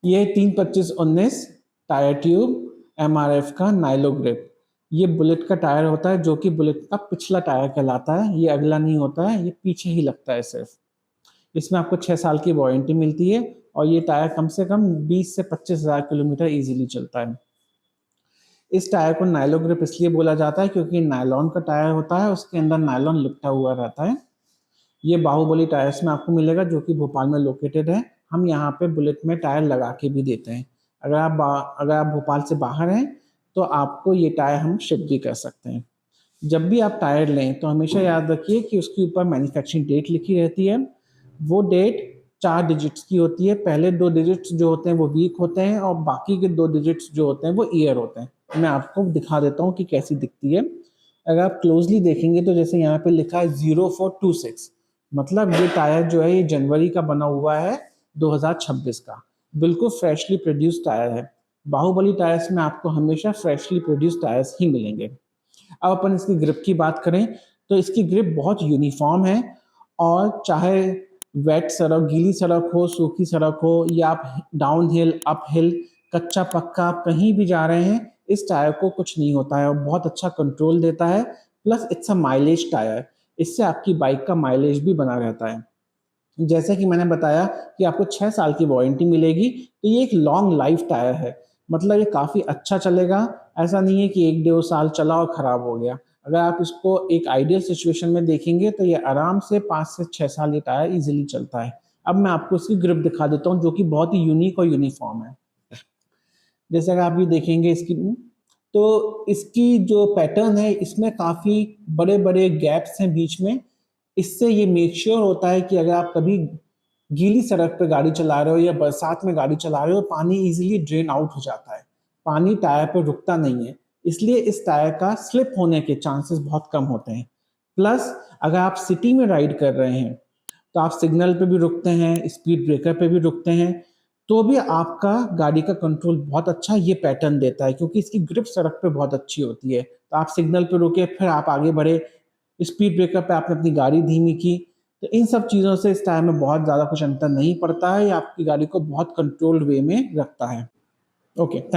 ये 325/19 tyre tube MRF का nylo grip. ये बुलेट का टायर होता है जो कि बुलेट का पिछला टायर कहलाता है। ये अगला नहीं होता है, ये पीछे ही लगता है सिर्फ। इसमें आपको 6 साल की वारंटी मिलती है और ये टायर कम से कम 20 से 25,000 किलोमीटर इजीली चलता है। इस टायर को नाइलो ग्रिप इसलिए बोला जाता है क्योंकि नायलॉन का टायर होता है, उसके अंदर नायलॉन लिपटा हुआ रहता है। ये बाहुबली टायर्स में आपको मिलेगा जो कि भोपाल में लोकेटेड है। हम यहाँ पे बुलेट में टायर लगा के भी देते हैं। अगर आप भोपाल से बाहर हैं तो आपको ये टायर हम शिप भी कर सकते हैं। जब भी आप टायर लें तो हमेशा याद रखिए कि उसके ऊपर मैन्युफैक्चरिंग डेट लिखी रहती है। वो डेट 4 डिजिट्स की होती है। पहले 2 डिजिट्स जो होते हैं वो वीक होते हैं और बाकी के 2 डिजिट्स जो होते हैं वो ईयर होते हैं। मैं आपको दिखा देता हूँ कि कैसी दिखती है। अगर आप क्लोजली देखेंगे तो जैसे यहाँ पे लिखा है 0426, मतलब ये टायर जो है ये जनवरी का बना हुआ है 2026 का। बिल्कुल फ्रेशली प्रोड्यूस टायर है। बाहुबली टायर्स में आपको हमेशा फ्रेशली प्रोड्यूस टायर्स ही मिलेंगे। अब अपन इसकी ग्रिप की बात करें तो इसकी ग्रिप बहुत यूनिफॉर्म है और चाहे वेट सड़क, गीली सड़क हो, सूखी सड़क हो या आप डाउन हिल, अप हिल, कच्चा पक्का आप कहीं भी जा रहे हैं, इस टायर को कुछ नहीं होता है और बहुत अच्छा कंट्रोल देता है। Plus it's a mileage tyre. इससे आपकी बाइक का माइलेज भी बना रहता है। जैसे कि मैंने बताया कि आपको 6 साल की वारंटी मिलेगी, तो ये एक लॉन्ग लाइफ टायर है। मतलब ये काफ़ी अच्छा चलेगा। ऐसा नहीं है कि 1 डेढ़ साल चला और ख़राब हो गया। अगर आप इसको एक आइडियल सिचुएशन में देखेंगे तो ये आराम से 5 से 6 साल ये टायर ईज़िली चलता है। अब मैं आपको इसकी ग्रिप दिखा देता हूँ जो कि बहुत ही यूनिक और यूनिफ़ॉर्म है। जैसे अगर आप ये देखेंगे इसकी, तो इसकी जो पैटर्न है इसमें काफ़ी बड़े-बड़े गैप्स हैं बीच में। इससे ये मेक श्योर होता है कि अगर आप कभी गीली सड़क पे गाड़ी चला रहे हो या बरसात में गाड़ी चला रहे हो, पानी इजीली ड्रेन आउट हो जाता है। पानी टायर पे रुकता नहीं है, इसलिए इस टायर का स्लिप होने के चांसेस बहुत कम होते हैं। प्लस अगर आप सिटी में राइड कर रहे हैं तो आप सिग्नल पे भी रुकते हैं, स्पीड ब्रेकर पे भी रुकते हैं, तो भी आपका गाड़ी का कंट्रोल बहुत अच्छा ये पैटर्न देता है क्योंकि इसकी ग्रिप सड़क पे बहुत अच्छी होती है। तो आप सिग्नल पे रुके, फिर आप आगे बढ़े, स्पीड ब्रेकर पे आपने अपनी गाड़ी धीमी की, तो इन सब चीज़ों से इस टायर में बहुत ज़्यादा कुछ अंतर नहीं पड़ता है। ये आपकी गाड़ी को बहुत कंट्रोल्ड वे में रखता है। Okay, thank